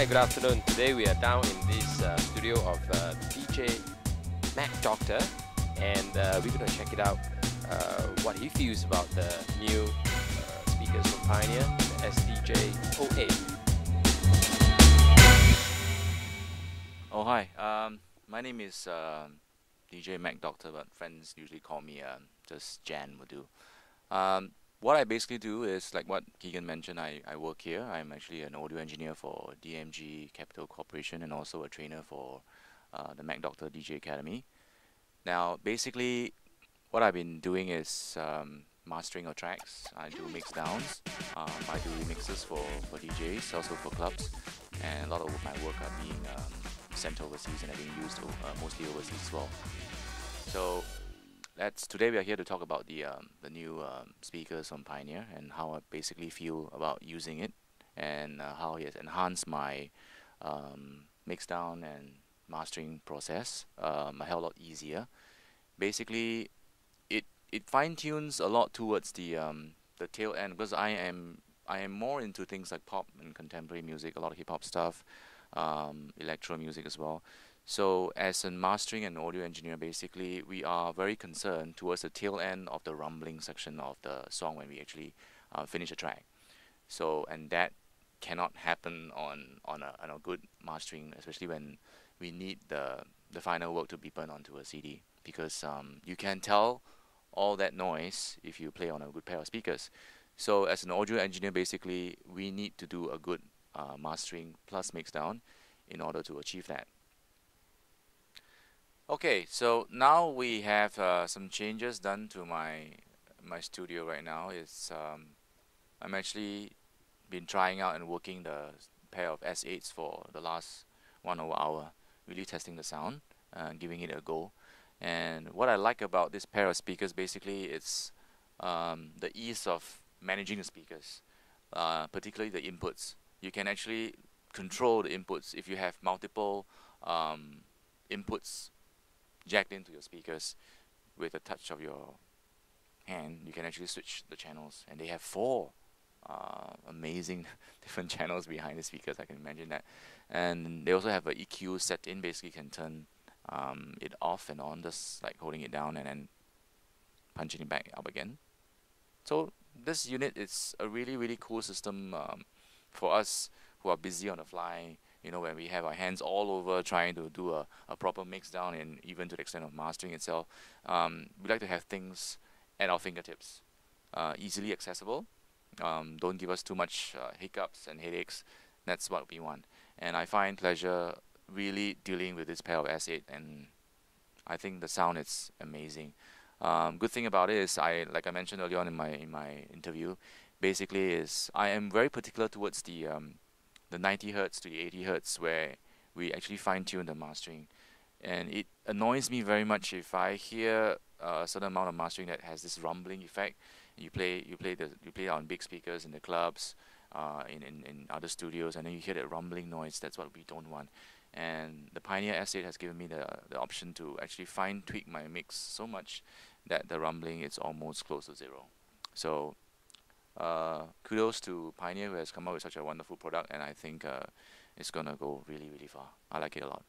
Hi, good afternoon. Today we are down in this studio of DJ Mac Doctor, and we're going to check it out, what he feels about the new speakers from Pioneer, the SDJ-08. Oh, hi. My name is DJ Mac Doctor, but friends usually call me just Jan will do. What I basically do is, like what Keegan mentioned, I work here. I'm actually an audio engineer for DMG Capital Corporation and also a trainer for the Mac Doctor DJ Academy. Now, basically, what I've been doing is mastering of tracks. I do mix downs. I do remixes for DJs, also for clubs, and a lot of my work are being sent overseas and are being used mostly overseas as well. So today we are here to talk about the new speakers from Pioneer and how I basically feel about using it, and how it has enhanced my mix down and mastering process a hell of a lot easier. Basically, it fine tunes a lot towards the tail end, because I am more into things like pop and contemporary music, a lot of hip hop stuff, electro music as well. So as a mastering and audio engineer, basically we are very concerned towards the tail end of the rumbling section of the song when we actually finish a track. So, and that cannot happen on a good mastering, especially when we need the final work to be burned onto a CD, because you can tell all that noise if you play on a good pair of speakers. So as an audio engineer, basically we need to do a good mastering plus mix down in order to achieve that. Okay, so now we have some changes done to my studio right now. I'm actually been trying out and working the pair of S8s for the last 1 hour, really testing the sound, giving it a go. And what I like about this pair of speakers, basically, it's the ease of managing the speakers, particularly the inputs. You can actually control the inputs if you have multiple inputs jacked into your speakers. With a touch of your hand, you can actually switch the channels, and they have 4 amazing different channels behind the speakers. I can imagine that. And they also have a EQ set in. Basically, you can turn it off and on, just like holding it down and then punching it back up again. So this unit is a really cool system for us who are busy on the fly. You know, when we have our hands all over trying to do a proper mix down, and even to the extent of mastering itself, we like to have things at our fingertips, easily accessible. Don't give us too much hiccups and headaches. That's what we want. And I find pleasure really dealing with this pair of S8, and I think the sound is amazing. Good thing about it is, like I mentioned earlier on in my interview, basically is I am very particular towards the 90 hertz to the 80 hertz, where we actually fine tune the mastering. And it annoys me very much if I hear a certain amount of mastering that has this rumbling effect. You play it on big speakers in the clubs, in other studios, and then you hear that rumbling noise. That's what we don't want. And the Pioneer S8 has given me the option to actually fine tweak my mix so much that the rumbling is almost close to 0. So kudos to Pioneer, who has come up with such a wonderful product, and I think it's gonna go really far. I like it a lot.